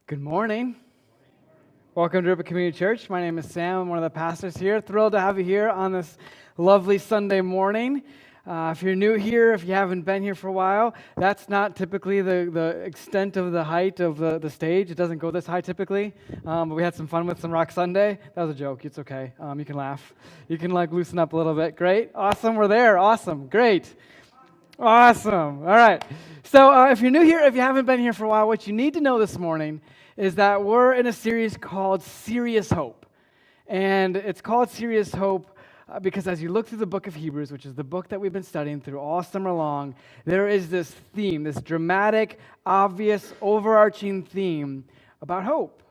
Good morning. Welcome to River Community Church. My name is Sam. I'm one of the pastors here. Thrilled to have you here on this lovely Sunday morning. If you're new here, if you haven't been here for a while, that's not typically the extent of the height of the stage. It doesn't go this high typically, but we had some fun with some Rock Sunday. That was a joke. It's okay. You can laugh. You can loosen up a little bit. Great. Awesome. We're there. Awesome. Great. Awesome. All right. So if you're new here, if you haven't been here for a while, what you need to know this morning is that we're in a series called Serious Hope. And it's called Serious Hope because as you look through the book of Hebrews, which is the book that we've been studying through all summer long, there is this theme, this dramatic, obvious, overarching theme about hope.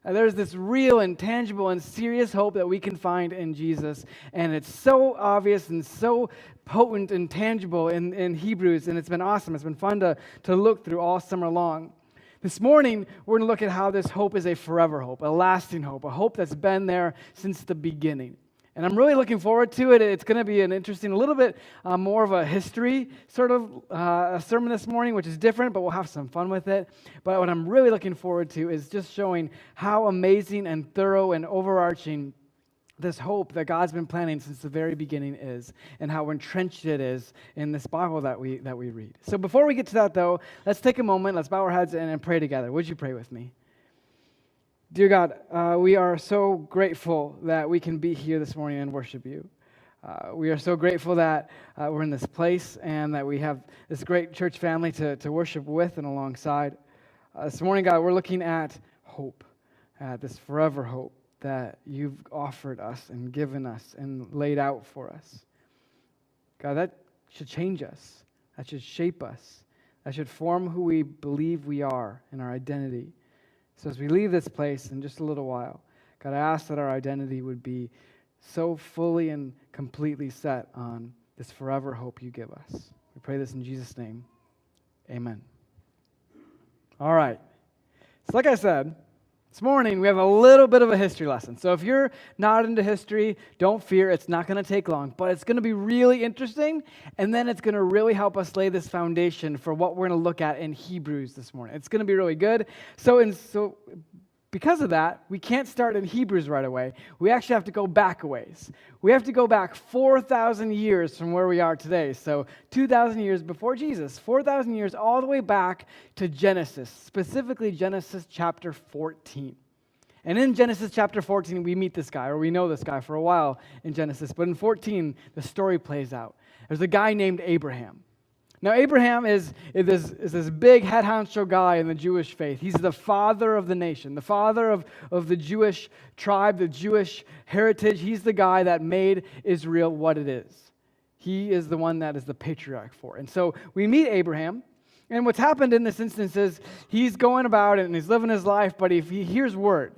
And there's this real and tangible and serious hope that we can find in Jesus. And it's so obvious and so potent and tangible in Hebrews, and it's been awesome. It's been fun to look through all summer long. This morning, we're going to look at how this hope is a forever hope, a lasting hope, a hope that's been there since the beginning. And I'm really looking forward to it. It's going to be an interesting, a little bit more of a history sort of a sermon this morning, which is different, but we'll have some fun with it. But what I'm really looking forward to is just showing how amazing and thorough and overarching this hope that God's been planning since the very beginning is, and how entrenched it is in this Bible that we read. So before we get to that, though, let's take a moment, let's bow our heads and pray together. Would you pray with me? Dear God, we are so grateful that we can be here this morning and worship you. We are so grateful that we're in this place and that we have this great church family to worship with and alongside. This morning, God, we're looking at hope, this forever hope that you've offered us and given us and laid out for us. God, that should change us. That should shape us. That should form who we believe we are in our identity. So as we leave this place in just a little while, God, I ask that our identity would be so fully and completely set on this forever hope you give us. We pray this in Jesus' name. Amen. All right. So like I said, this morning, we have a little bit of a history lesson. So if you're not into history, don't fear. It's not going to take long, but it's going to be really interesting, and then it's going to really help us lay this foundation for what we're going to look at in Hebrews this morning. It's going to be really good. So because of that, we can't start in Hebrews right away. We actually have to go back a ways. We have to go back 4,000 years from where we are today. So 2,000 years before Jesus, 4,000 years all the way back to Genesis, specifically Genesis chapter 14. And in Genesis chapter 14, we meet this guy, or we know this guy for a while in Genesis. But in 14, the story plays out. There's a guy named Abraham. Now, Abraham is this big head honcho guy in the Jewish faith. He's the father of the nation, the father of the Jewish tribe, the Jewish heritage. He's the guy that made Israel what it is. He is the one that is the patriarch for it. And so we meet Abraham, and what's happened in this instance is he's going about it and he's living his life, but he hears word.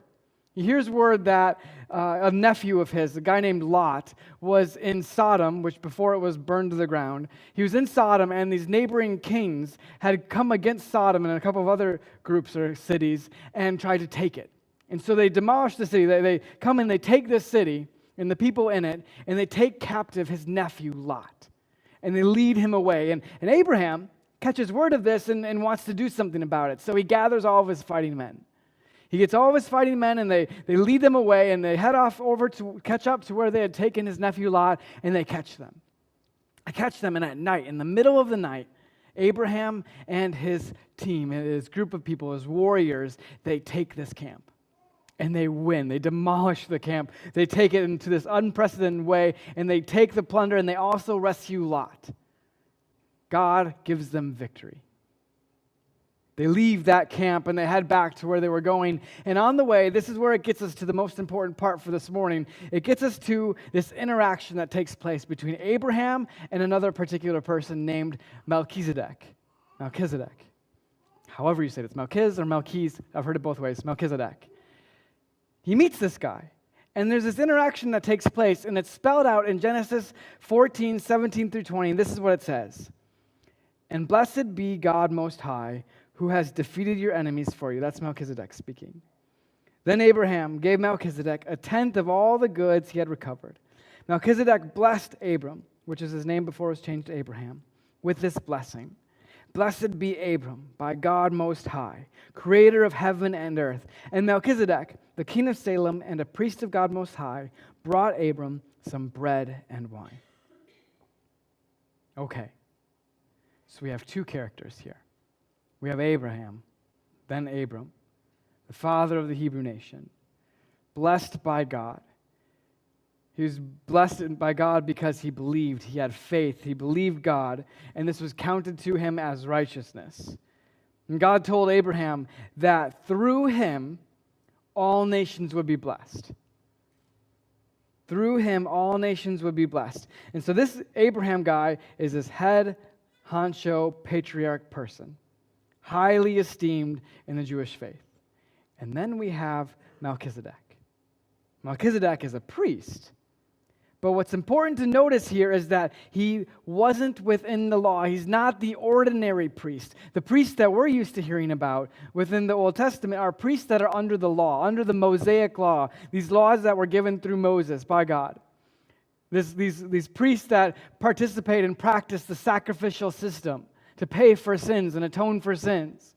He hears word that a nephew of his, a guy named Lot, was in Sodom, which before it was burned to the ground. He was in Sodom, and these neighboring kings had come against Sodom and a couple of other groups or cities and tried to take it. And so they demolished the city. They come and they take this city and the people in it, and they take captive his nephew Lot. And they lead him away. And Abraham catches word of this and wants to do something about it. So he gathers all of his fighting men. He gets all of his fighting men, and they lead them away, and they head off over to catch up to where they had taken his nephew Lot, and they catch them. I catch them, and at night, in the middle of the night, Abraham and his team, his group of people, his warriors, they take this camp. And they win. They demolish the camp. They take it into this unprecedented way, and they take the plunder, and they also rescue Lot. God gives them victory. They leave that camp and they head back to where they were going. And on the way, this is where it gets us to the most important part for this morning. It gets us to this interaction that takes place between Abraham and another particular person named Melchizedek. Melchizedek. However you say it, it's Melchiz or Melchiz. I've heard it both ways. Melchizedek. He meets this guy. And there's this interaction that takes place, and it's spelled out in Genesis 14, 17 through 20. And this is what it says. And blessed be God Most High, who has defeated your enemies for you. That's Melchizedek speaking. Then Abraham gave Melchizedek a tenth of all the goods he had recovered. Melchizedek blessed Abram, which is his name before it was changed to Abraham, with this blessing. Blessed be Abram by God Most High, creator of heaven and earth. And Melchizedek, the king of Salem and a priest of God Most High, brought Abram some bread and wine. Okay, so we have two characters here. We have Abraham, then Abram, the father of the Hebrew nation, blessed by God. He was blessed by God because he believed, he had faith, he believed God, and this was counted to him as righteousness. And God told Abraham that through him, all nations would be blessed. Through him, all nations would be blessed. And so this Abraham guy is this head honcho patriarch person, highly esteemed in the Jewish faith. And then we have Melchizedek. Melchizedek is a priest. But what's important to notice here is that he wasn't within the law. He's not the ordinary priest. The priests that we're used to hearing about within the Old Testament are priests that are under the law, under the Mosaic law, these laws that were given through Moses by God. These priests that participate and practice the sacrificial system to pay for sins and atone for sins.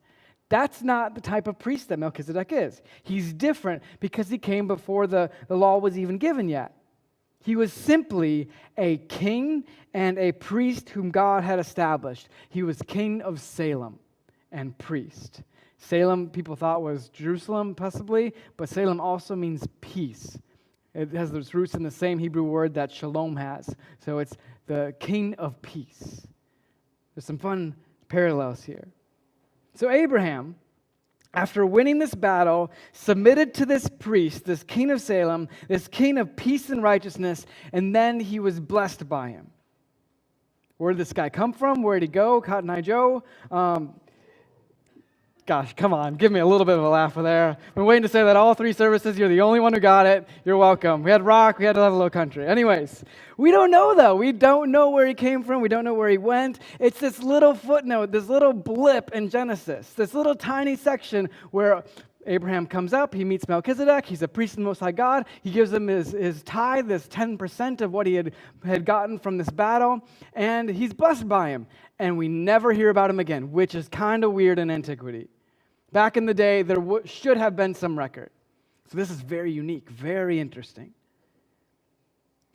That's not the type of priest that Melchizedek is. He's different because he came before the law was even given yet. He was simply a king and a priest whom God had established. He was king of Salem and priest. Salem, people thought, was Jerusalem, possibly, but Salem also means peace. It has its roots in the same Hebrew word that shalom has. So it's the king of peace. There's some fun parallels here. So Abraham, after winning this battle, submitted to this priest, this king of Salem, this king of peace and righteousness, and then he was blessed by him. Where did this guy come from? Where did he go? Cotton Eye Joe? Gosh, come on, give me a little bit of a laugh there. I've been waiting to say that all three services. You're the only one who got it. You're welcome. We had rock, we had Love Low Country. Anyways, we don't know though. We don't know where he came from. We don't know where he went. It's this little footnote, this little blip in Genesis, this little tiny section where Abraham comes up, he meets Melchizedek, he's a priest of the Most High God, he gives him his tithe, this 10% of what he had gotten from this battle, and he's blessed by him. And we never hear about him again, which is kind of weird in antiquity. Back in the day, there should have been some record. So this is very unique, very interesting.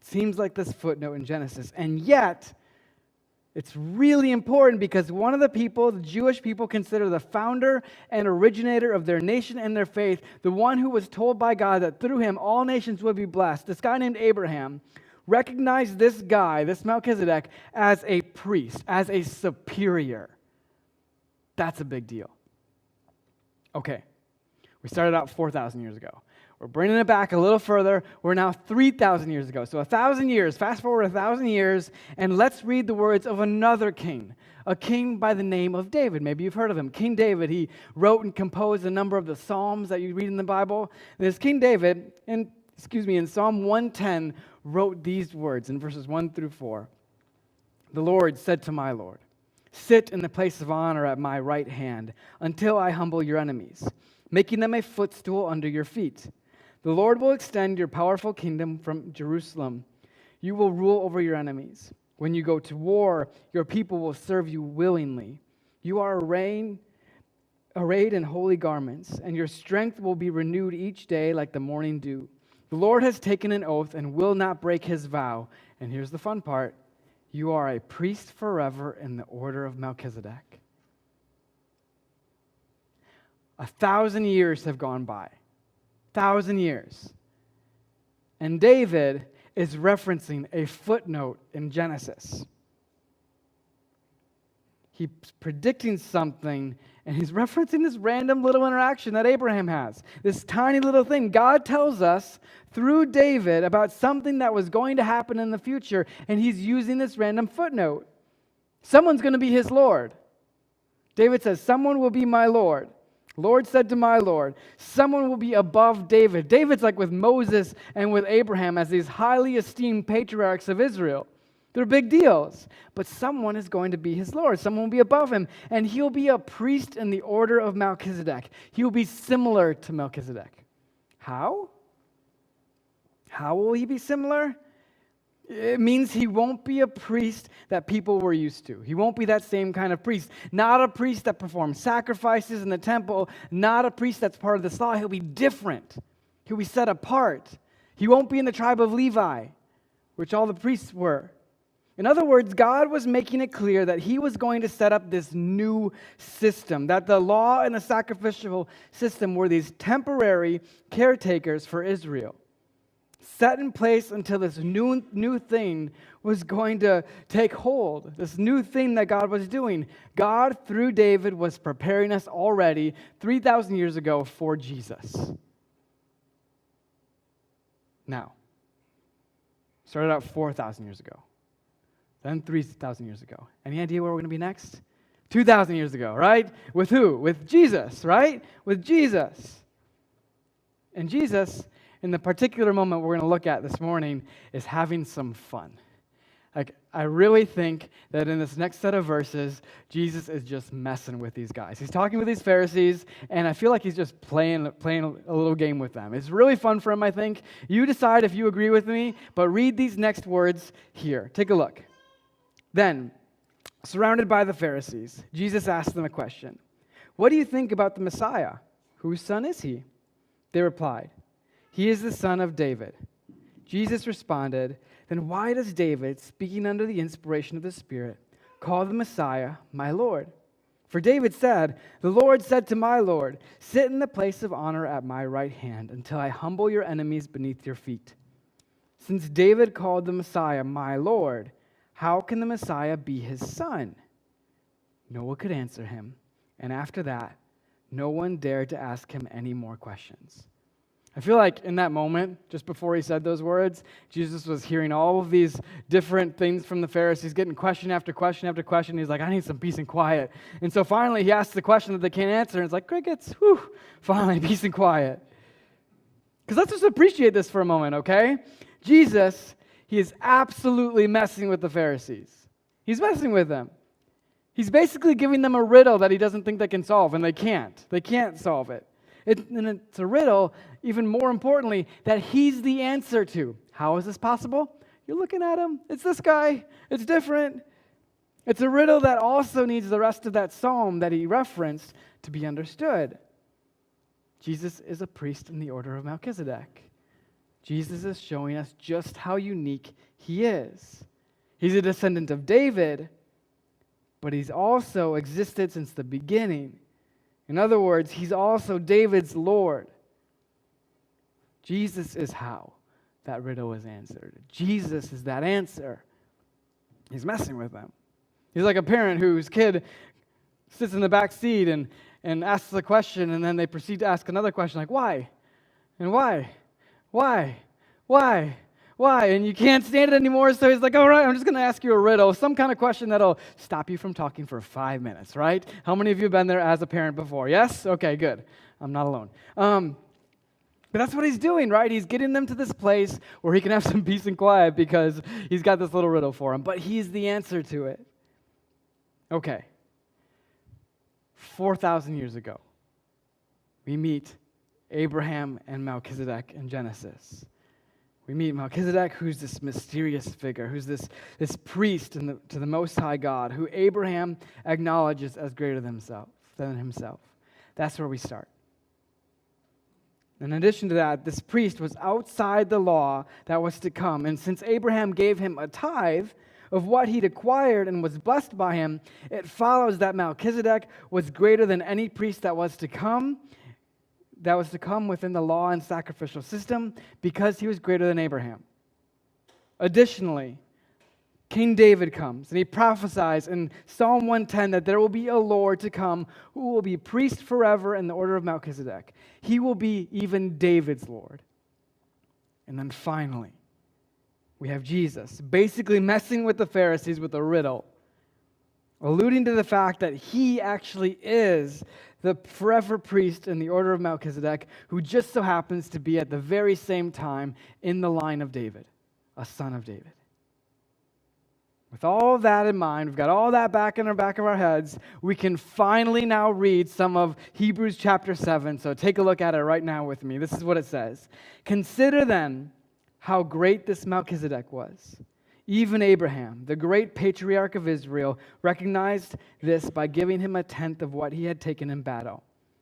It seems like this footnote in Genesis, and yet it's really important because one of the people, the Jewish people, consider the founder and originator of their nation and their faith, the one who was told by God that through him all nations would be blessed, this guy named Abraham, recognized this guy, this Melchizedek, as a priest, as a superior. That's a big deal. Okay, we started out 4,000 years ago. We're bringing it back a little further. We're now 3,000 years ago. So 1,000 years, fast forward 1,000 years, and let's read the words of another king, a king by the name of David. Maybe you've heard of him. King David, he wrote and composed a number of the Psalms that you read in the Bible. This King David, in Psalm 110, wrote these words in verses 1 through 4. The Lord said to my Lord, sit in the place of honor at my right hand until I humble your enemies, making them a footstool under your feet. The Lord will extend your powerful kingdom from Jerusalem. You will rule over your enemies. When you go to war, your people will serve you willingly. You are arrayed in holy garments, and your strength will be renewed each day like the morning dew. The Lord has taken an oath and will not break his vow. And here's the fun part. You are a priest forever in the order of Melchizedek. 1,000 years have gone by. 1,000 years. And David is referencing a footnote in Genesis. He's predicting something, and he's referencing this random little interaction that Abraham has. This tiny little thing. God tells us through David about something that was going to happen in the future, and he's using this random footnote. Someone's going to be his Lord. David says, someone will be my Lord. Lord said to my Lord, someone will be above David. David's like with Moses and with Abraham as these highly esteemed patriarchs of Israel. They're big deals. But someone is going to be his Lord. Someone will be above him. And he'll be a priest in the order of Melchizedek. He'll be similar to Melchizedek. How? How will he be similar? It means he won't be a priest that people were used to. He won't be that same kind of priest. Not a priest that performs sacrifices in the temple, not a priest that's part of this law. He'll be different. He'll be set apart. He won't be in the tribe of Levi, which all the priests were. In other words, God was making it clear that he was going to set up this new system, that the law and the sacrificial system were these temporary caretakers for Israel, set in place until this new thing was going to take hold, this new thing that God was doing. God, through David, was preparing us already 3,000 years ago for Jesus. Now, started out 4,000 years ago, then 3,000 years ago. Any idea where we're going to be next? 2,000 years ago, right? With who? With Jesus, right? With Jesus. And Jesus, in the particular moment we're going to look at this morning, is having some fun. Like, I really think that in this next set of verses, Jesus is just messing with these guys. He's talking with these Pharisees, and I feel like he's just playing a little game with them. It's really fun for him, I think. You decide if you agree with me, but read these next words here. Take a look. Then, surrounded by the Pharisees, Jesus asked them a question. What do you think about the Messiah? Whose son is he? They replied, he is the son of David. Jesus responded, then why does David, speaking under the inspiration of the Spirit, call the Messiah my Lord? For David said, the Lord said to my Lord, sit in the place of honor at my right hand until I humble your enemies beneath your feet. Since David called the Messiah my Lord, how can the Messiah be his son? No one could answer him, and after that, no one dared to ask him any more questions. I feel like in that moment, just before he said those words, Jesus was hearing all of these different things from the Pharisees, getting question after question after question. He's like, I need some peace and quiet. And so finally, he asks the question that they can't answer, and it's like, crickets, whew, finally, peace and quiet. Because let's just appreciate this for a moment, okay? Jesus, he is absolutely messing with the Pharisees. He's messing with them. He's basically giving them a riddle that he doesn't think they can solve, and they can't. They can't solve it. And it's a riddle, even more importantly, that he's the answer to. How is this possible? You're looking at him. It's this guy. It's different. It's a riddle that also needs the rest of that psalm that he referenced to be understood. Jesus is a priest in the order of Melchizedek. Jesus is showing us just how unique he is. He's a descendant of David, but he's also existed since the beginning. In other words, he's also David's Lord. Jesus is how that riddle is answered. Jesus is that answer. He's messing with them. He's like a parent whose kid sits in the back seat and asks a question, and then they proceed to ask another question like, why? And why? Why? Why? Why? And you can't stand it anymore, so he's like, all right, I'm just going to ask you a riddle, some kind of question that'll stop you from talking for 5 minutes, right? How many of you have been there as a parent before? Yes? Okay, good. I'm not alone. But that's what he's doing, right? He's getting them to this place where he can have some peace and quiet because he's got this little riddle for them, but he's the answer to it. Okay. 4,000 years ago, we meet Abraham and Melchizedek in Genesis. We meet Melchizedek, who's this mysterious figure, who's this priest to the Most High God, who Abraham acknowledges as greater than himself. That's where we start. In addition to that, this priest was outside the law that was to come, and since Abraham gave him a tithe of what he'd acquired and was blessed by him, it follows that Melchizedek was greater than any priest that was to come within the law and sacrificial system because he was greater than Abraham. Additionally, King David comes and he prophesies in Psalm 110 that there will be a Lord to come who will be priest forever in the order of Melchizedek. He will be even David's Lord. And then finally, we have Jesus basically messing with the Pharisees with a riddle, alluding to the fact that he actually is the forever priest in the order of Melchizedek, who just so happens to be at the very same time in the line of David, a son of David. With all of that in mind, we've got all that back in the back of our heads, we can finally now read some of Hebrews chapter 7. So take a look at it right now with me. This is what it says. Consider then how great this Melchizedek was. Even Abraham, the great patriarch of Israel, recognized this by giving him a tenth of what he had taken in battle.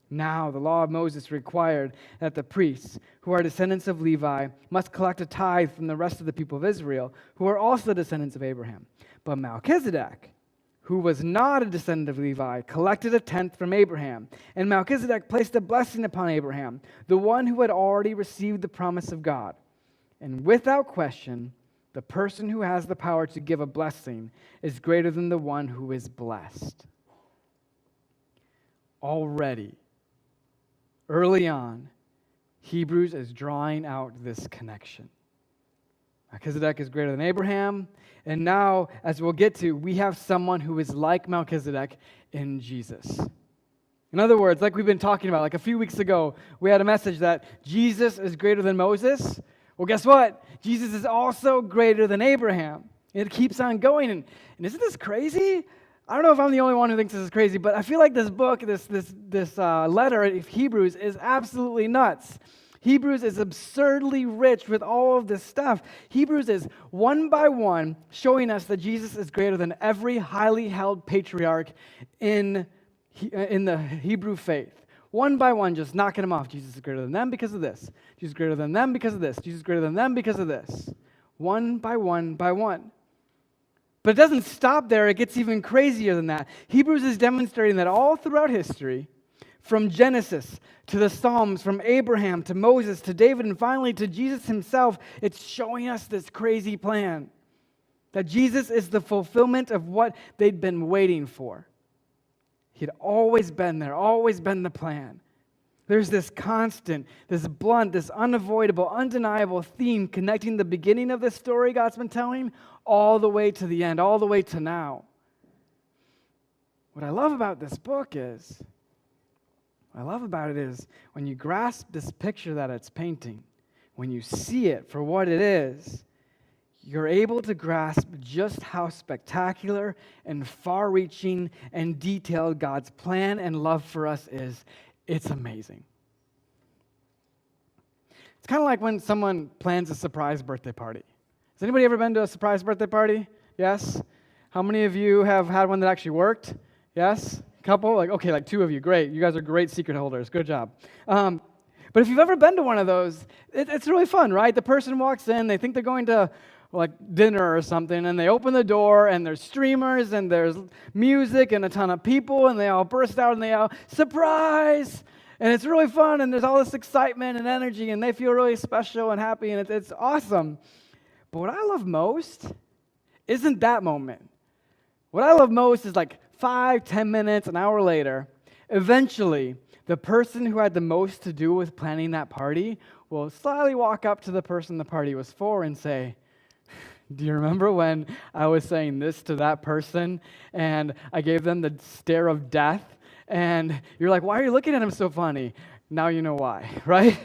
Now, the law of Moses required that the priests, who are descendants of Levi, must collect a tithe from the rest of the people of Israel, who are also descendants of Abraham. But Melchizedek, who was not a descendant of Levi, collected a tenth from Abraham. And Melchizedek placed a blessing upon Abraham, the one who had already received the promise of God. And without question, the person who has the power to give a blessing is greater than the one who is blessed. Already, early on, Hebrews is drawing out this connection. Melchizedek is greater than Abraham, and now, as we'll get to, we have someone who is like Melchizedek in Jesus. In other words, like we've been talking about, like a few weeks ago, we had a message that Jesus is greater than Moses. Well, guess what? Jesus is also greater than Abraham. It keeps on going, and isn't this crazy? I don't know if I'm the only one who thinks this is crazy, but I feel like this book, this letter of Hebrews is absolutely nuts. Hebrews is absurdly rich with all of this stuff. Hebrews is one by one showing us that Jesus is greater than every highly held patriarch in the Hebrew faith. One by one, just knocking them off. Jesus is greater than them because of this. Jesus is greater than them because of this. Jesus is greater than them because of this. One by one by one. But it doesn't stop there. It gets even crazier than that. Hebrews is demonstrating that all throughout history, from Genesis to the Psalms, from Abraham to Moses to David, and finally to Jesus himself, it's showing us this crazy plan. That Jesus is the fulfillment of what they'd been waiting for. He'd always been there, always been the plan. There's this constant, this blunt, this unavoidable, undeniable theme connecting the beginning of the story God's been telling all the way to the end, all the way to now. What I love about this book is, when you grasp this picture that it's painting, when you see it for what it is, you're able to grasp just how spectacular and far-reaching and detailed God's plan and love for us is. It's amazing. It's kind of like when someone plans a surprise birthday party. Has anybody ever been to a surprise birthday party? Yes? How many of you have had one that actually worked? Yes? A couple? Like two of you. Great. You guys are great secret holders. Good job. But if you've ever been to one of those, it's really fun, right? The person walks in, they think they're going to like dinner or something, and they open the door, and there's streamers, and there's music, and a ton of people, and they all burst out, and they all, surprise! And it's really fun, and there's all this excitement and energy, and they feel really special and happy, and it's awesome. But what I love most isn't that moment. What I love most is like 5, 10 minutes, an hour later, eventually, the person who had the most to do with planning that party will slyly walk up to the person the party was for and say, do you remember when I was saying this to that person and I gave them the stare of death? And you're like, why are you looking at him so funny? Now you know why, right?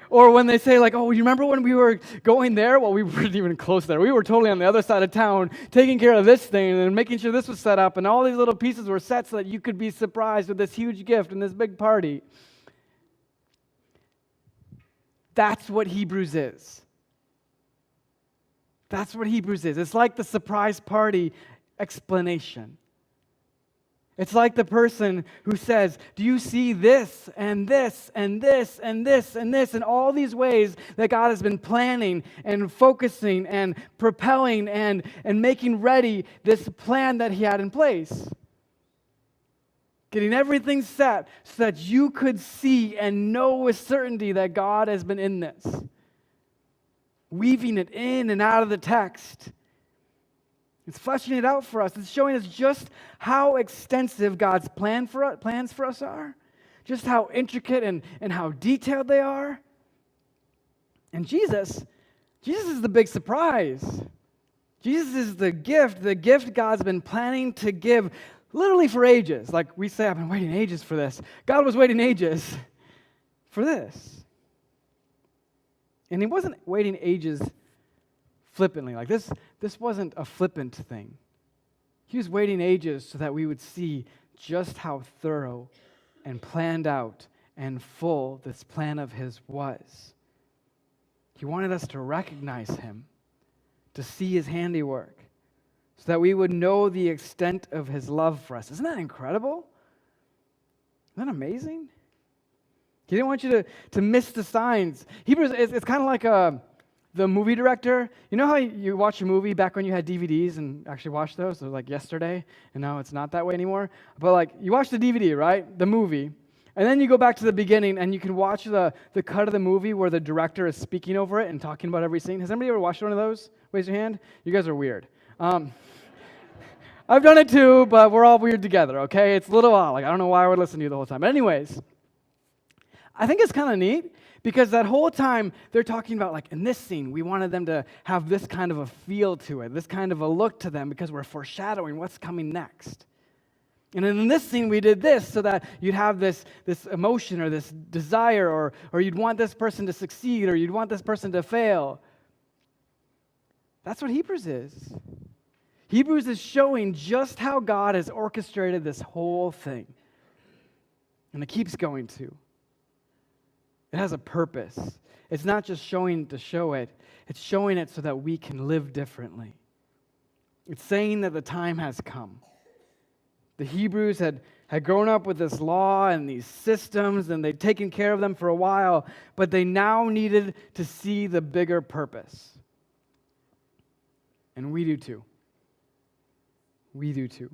Or when they say like, oh, you remember when we were going there? Well, we weren't even close there. We were totally on the other side of town taking care of this thing and making sure this was set up and all these little pieces were set so that you could be surprised with this huge gift and this big party. That's what Hebrews is. That's what Hebrews is. It's like the surprise party explanation. It's like the person who says, do you see this and this and this and this and this and all these ways that God has been planning and focusing and propelling and making ready this plan that he had in place? Getting everything set so that you could see and know with certainty that God has been in this. Weaving it in and out of the text. It's fleshing it out for us. It's showing us just how extensive God's plans for us are. Just how intricate and how detailed they are. And Jesus is the big surprise. Jesus is the gift God's been planning to give literally for ages. Like we say, I've been waiting ages for this. God was waiting ages for this. And he wasn't waiting ages flippantly. Like this wasn't a flippant thing. He was waiting ages so that we would see just how thorough and planned out and full this plan of his was. He wanted us to recognize him. to see his handiwork, so that we would know the extent of his love for us. Isn't that incredible? Isn't that amazing? He didn't want you to miss the signs. Hebrews, it's kind of like the movie director. You know how you watch a movie back when you had DVDs and actually watched those? So like yesterday, and now it's not that way anymore. But like you watch the DVD, right? The movie. And then you go back to the beginning and you can watch the cut of the movie where the director is speaking over it and talking about every scene. Has anybody ever watched one of those? Raise your hand. You guys are weird. I've done it too, but we're all weird together, okay? It's a little odd. Like, I don't know why I would listen to you the whole time. But anyways, I think it's kind of neat because that whole time they're talking about, like, in this scene, we wanted them to have this kind of a feel to it, this kind of a look to them because we're foreshadowing what's coming next. And in this scene, we did this so that you'd have this emotion or this desire or you'd want this person to succeed or you'd want this person to fail. That's what Hebrews is. Hebrews is showing just how God has orchestrated this whole thing. And it keeps going to. It has a purpose. It's not just showing to show it. It's showing it so that we can live differently. It's saying that the time has come. The Hebrews had grown up with this law and these systems, and they'd taken care of them for a while, but they now needed to see the bigger purpose. And we do too. We do too.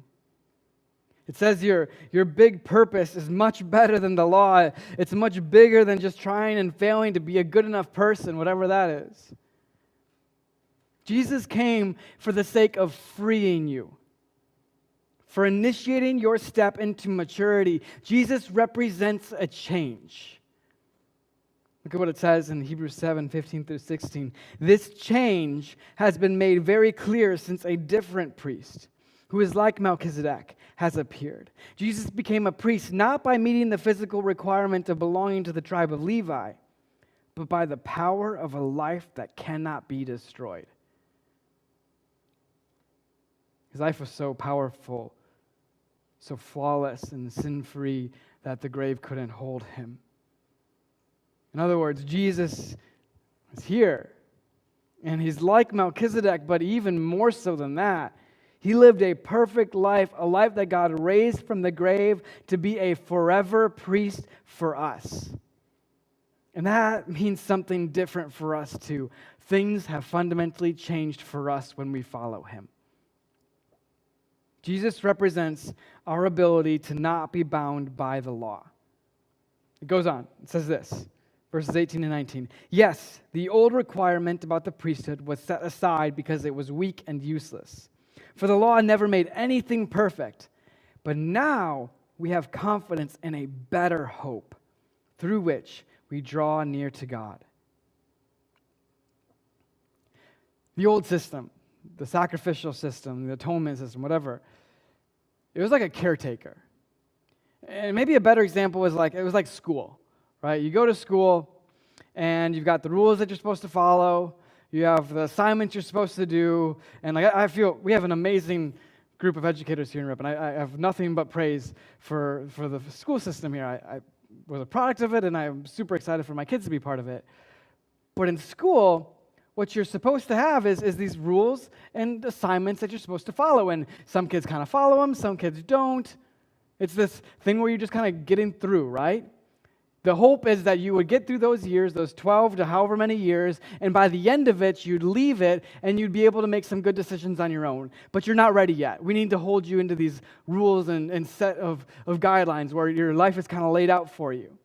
It says your big purpose is much better than the law. It's much bigger than just trying and failing to be a good enough person, whatever that is. Jesus came for the sake of freeing you, for initiating your step into maturity. Jesus represents a change. Look at what it says in Hebrews 7, 15 through 16. This change has been made very clear since a different priest, who is like Melchizedek, has appeared. Jesus became a priest not by meeting the physical requirement of belonging to the tribe of Levi, but by the power of a life that cannot be destroyed. His life was so powerful, so flawless and sin-free that the grave couldn't hold him. In other words, Jesus is here, and he's like Melchizedek, but even more so than that. He lived a perfect life, a life that God raised from the grave to be a forever priest for us. And that means something different for us too. Things have fundamentally changed for us when we follow him. Jesus represents our ability to not be bound by the law. It goes on. It says this, verses 18 and 19. Yes, the old requirement about the priesthood was set aside because it was weak and useless. For the law never made anything perfect. But now we have confidence in a better hope through which we draw near to God. The old system, the sacrificial system, the atonement system, whatever, it was like a caretaker. And maybe a better example was it was like school, right? You go to school and you've got the rules that you're supposed to follow. You have the assignments you're supposed to do. And I feel we have an amazing group of educators here in Ripon. I have nothing but praise for the school system here. I was a product of it, and I'm super excited for my kids to be part of it. But in school, what you're supposed to have is these rules and assignments that you're supposed to follow. And some kids kind of follow them, some kids don't. It's this thing where you're just kind of getting through, right? The hope is that you would get through those years, those 12 to however many years, and by the end of it, you'd leave it, and you'd be able to make some good decisions on your own. But you're not ready yet. We need to hold you into these rules and set of guidelines where your life is kind of laid out for you.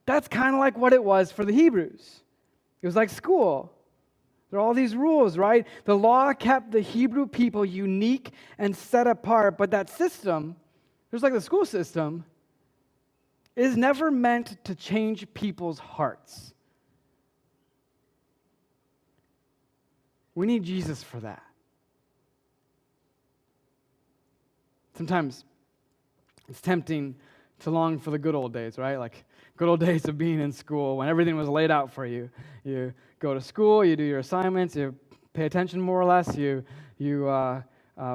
That's kind of like what it was for the Hebrews. It was like school. There are all these rules, right? The law kept the Hebrew people unique and set apart, but that system, just like the school system, is never meant to change people's hearts. We need Jesus for that. Sometimes it's tempting to long for the good old days, right? Like good old days of being in school when everything was laid out for you. You go to school, you do your assignments, you pay attention more or less, you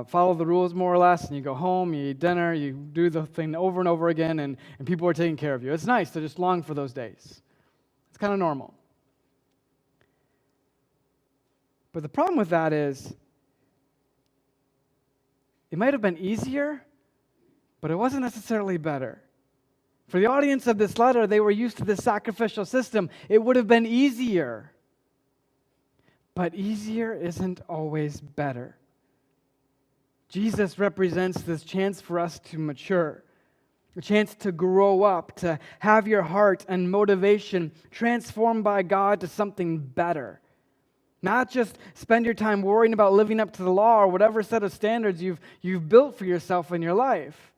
follow the rules more or less, and you go home, you eat dinner, you do the thing over and over again, and people are taking care of you. It's nice to just long for those days. It's kind of normal. But the problem with that is, it might have been easier, but it wasn't necessarily better. For the audience of this letter, they were used to this sacrificial system. It would have been easier. But easier isn't always better. Jesus represents this chance for us to mature, a chance to grow up, to have your heart and motivation transformed by God to something better. Not just spend your time worrying about living up to the law or whatever set of standards you've built for yourself in your life.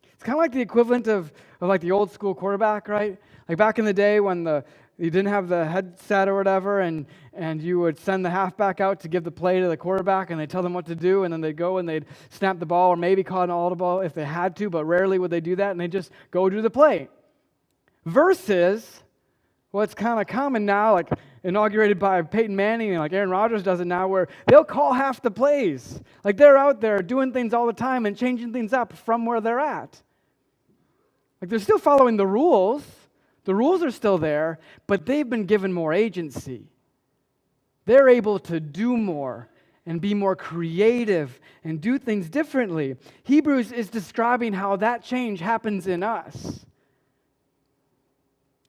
It's kind of like the equivalent of like the old school quarterback, right? Like back in the day when you didn't have the headset or whatever, and you would send the halfback out to give the play to the quarterback, and they'd tell them what to do, and then they'd go and they'd snap the ball or maybe call an audible if they had to, but rarely would they do that, and they'd just go do the play. Versus what's kind of common now, like inaugurated by Peyton Manning and like Aaron Rodgers does it now, where they'll call half the plays. Like they're out there doing things all the time and changing things up from where they're at. Like they're still following the rules. The rules are still there, but they've been given more agency. They're able to do more and be more creative and do things differently. Hebrews is describing how that change happens in us.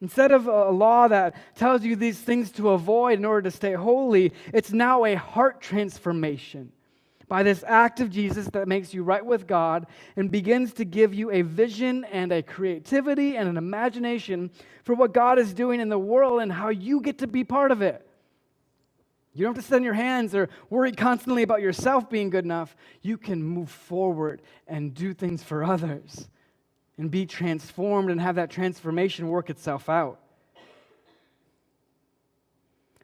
Instead of a law that tells you these things to avoid in order to stay holy, it's now a heart transformation by this act of Jesus that makes you right with God and begins to give you a vision and a creativity and an imagination for what God is doing in the world and how you get to be part of it. You don't have to sit on your hands or worry constantly about yourself being good enough. You can move forward and do things for others and be transformed and have that transformation work itself out.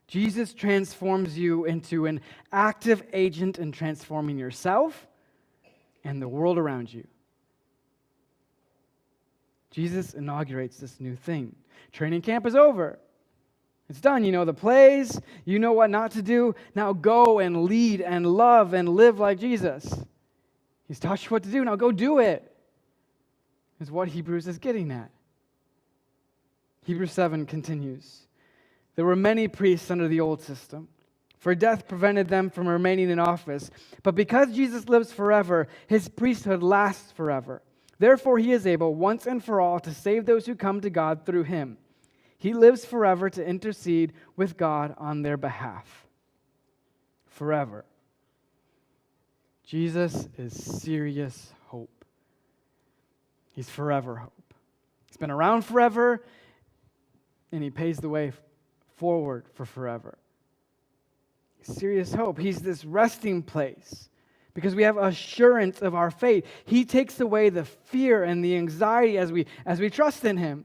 Jesus transforms you into an active agent in transforming yourself and the world around you. Jesus inaugurates this new thing. Training camp is over. It's done. You know the plays. You know what not to do. Now go and lead and love and live like Jesus. He's taught you what to do. Now go do it. Is what Hebrews is getting at. Hebrews 7 continues. There were many priests under the old system, for death prevented them from remaining in office. But because Jesus lives forever, his priesthood lasts forever. Therefore, he is able once and for all to save those who come to God through him. He lives forever to intercede with God on their behalf. Forever. Jesus is serious hope. He's forever hope. He's been around forever, and he paves the way forward for forever. Serious hope. He's this resting place because we have assurance of our faith. He takes away the fear and the anxiety as we trust in him.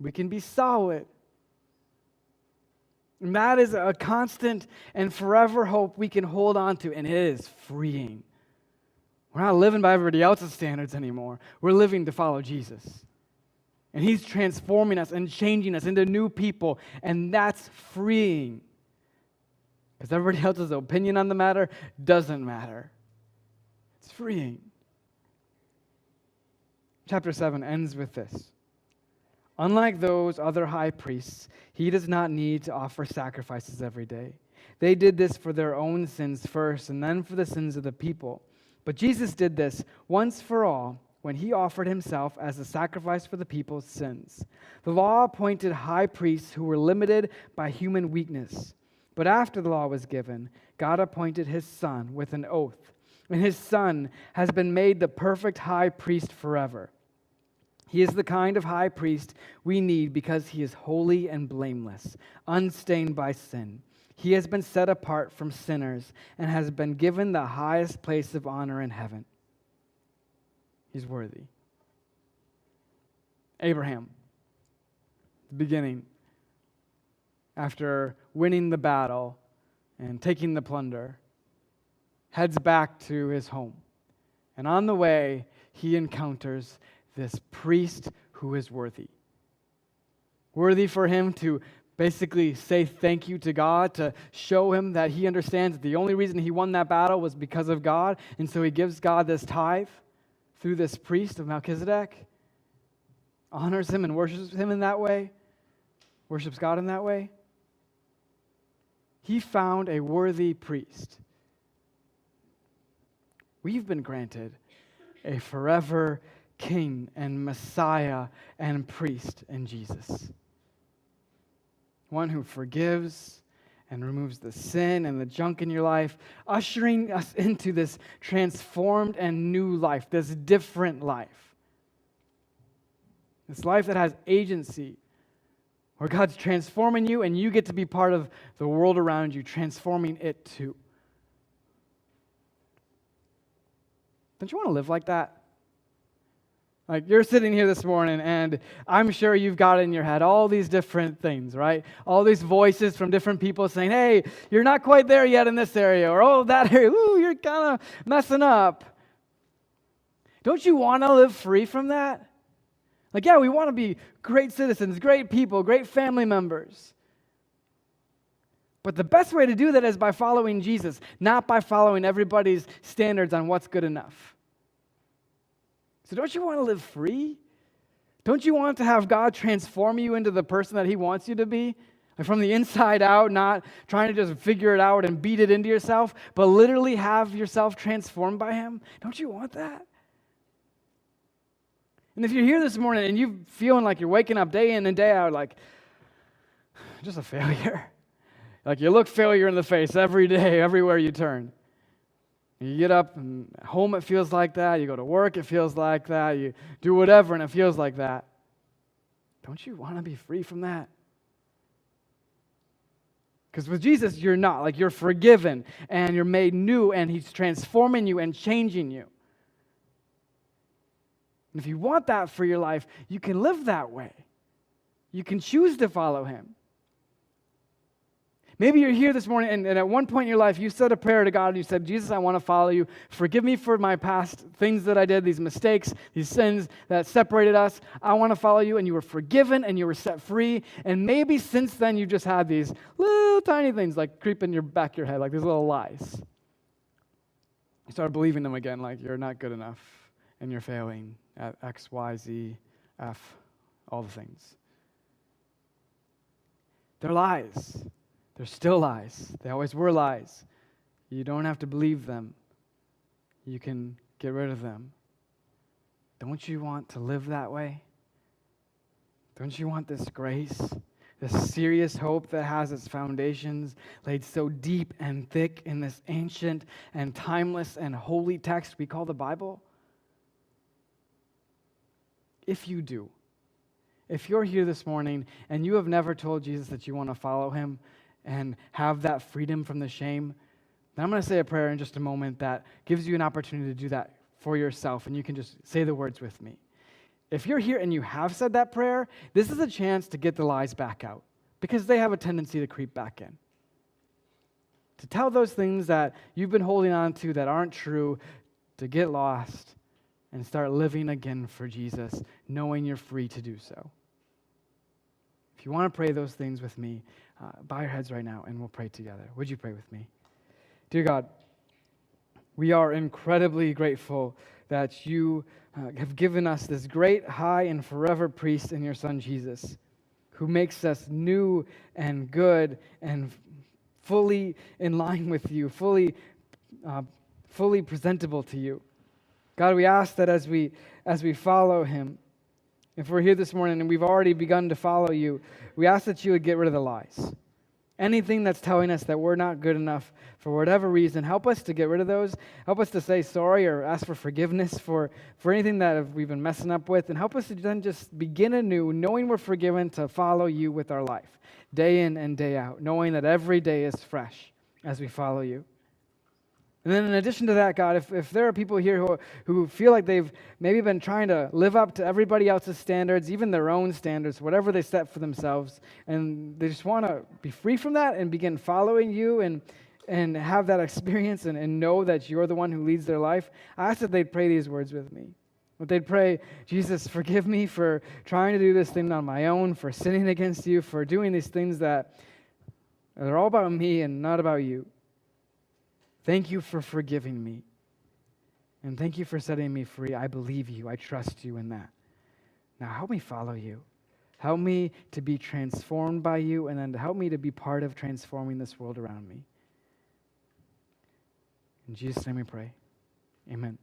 We can be solid. And that is a constant and forever hope we can hold on to, and it is freeing. We're not living by everybody else's standards anymore. We're living to follow Jesus. And he's transforming us and changing us into new people, and that's freeing. Because everybody else's opinion on the matter doesn't matter. It's freeing. Chapter 7 ends with this. Unlike those other high priests, he does not need to offer sacrifices every day. They did this for their own sins first, and then for the sins of the people. But Jesus did this once for all, when he offered himself as a sacrifice for the people's sins. The law appointed high priests who were limited by human weakness. But after the law was given, God appointed his Son with an oath. And his Son has been made the perfect high priest forever. He is the kind of high priest we need because he is holy and blameless, unstained by sin. He has been set apart from sinners and has been given the highest place of honor in heaven. He's worthy. Abraham, the beginning, after winning the battle and taking the plunder, heads back to his home. And on the way, he encounters this priest who is worthy. Worthy for him to basically say thank you to God, to show him that he understands that the only reason he won that battle was because of God. And so he gives God this tithe through this priest of Melchizedek, honors him and worships him in that way, worships God in that way. He found a worthy priest. We've been granted a forever King and Messiah and priest in Jesus. One who forgives and removes the sin and the junk in your life, ushering us into this transformed and new life, this different life. This life that has agency, where God's transforming you and you get to be part of the world around you, transforming it too. Don't you want to live like that? Like, you're sitting here this morning, and I'm sure you've got in your head all these different things, right? All these voices from different people saying, hey, you're not quite there yet in this area, or oh, that area, ooh, you're kind of messing up. Don't you want to live free from that? Like, yeah, we want to be great citizens, great people, great family members. But the best way to do that is by following Jesus, not by following everybody's standards on what's good enough. So don't you want to live free? Don't you want to have God transform you into the person that He wants you to be? Like from the inside out, not trying to just figure it out and beat it into yourself, but literally have yourself transformed by Him? Don't you want that? And if you're here this morning and you're feeling like you're waking up day in and day out like, just a failure. Like you look failure in the face every day, everywhere you turn. You get up and home it feels like that. You go to work, it feels like that. You do whatever and it feels like that. Don't you want to be free from that? Because with Jesus, you're not. Like you're forgiven and you're made new and He's transforming you and changing you. And if you want that for your life, you can live that way. You can choose to follow Him. Maybe you're here this morning and at one point in your life you said a prayer to God and you said, Jesus, I want to follow you. Forgive me for my past things that I did, these mistakes, these sins that separated us. I want to follow you, and you were forgiven and you were set free. And maybe since then you've just had these little tiny things like creep in your back of your head, like these little lies. You start believing them again, like you're not good enough and you're failing at X, Y, Z, F, all the things. They're lies. They're still lies. They always were lies. You don't have to believe them. You can get rid of them. Don't you want to live that way? Don't you want this grace, this serious hope that has its foundations laid so deep and thick in this ancient and timeless and holy text we call the Bible? If you do, if you're here this morning and you have never told Jesus that you want to follow Him, and have that freedom from the shame, then I'm going to say a prayer in just a moment that gives you an opportunity to do that for yourself, and you can just say the words with me. If you're here and you have said that prayer, this is a chance to get the lies back out, because they have a tendency to creep back in. To tell those things that you've been holding on to that aren't true, to get lost and start living again for Jesus, knowing you're free to do so. If you want to pray those things with me, bow your heads right now and we'll pray together. Would you pray with me? Dear God, we are incredibly grateful that you have given us this great, high, and forever priest in your Son Jesus, who makes us new and good and fully in line with you, fully presentable to you. God, we ask that as we follow Him, if we're here this morning and we've already begun to follow you, we ask that you would get rid of the lies. Anything that's telling us that we're not good enough for whatever reason, help us to get rid of those. Help us to say sorry or ask for forgiveness for anything that we've been messing up with. And help us to then just begin anew, knowing we're forgiven, to follow you with our life, day in and day out, knowing that every day is fresh as we follow you. And then in addition to that, God, if there are people here who feel like they've maybe been trying to live up to everybody else's standards, even their own standards, whatever they set for themselves, and they just want to be free from that and begin following you and have that experience and know that you're the one who leads their life, I ask that they'd pray these words with me. That they'd pray, Jesus, forgive me for trying to do this thing on my own, for sinning against you, for doing these things that are all about me and not about you. Thank you for forgiving me. And thank you for setting me free. I believe you. I trust you in that. Now help me follow you. Help me to be transformed by you, and then to help me to be part of transforming this world around me. In Jesus' name we pray. Amen.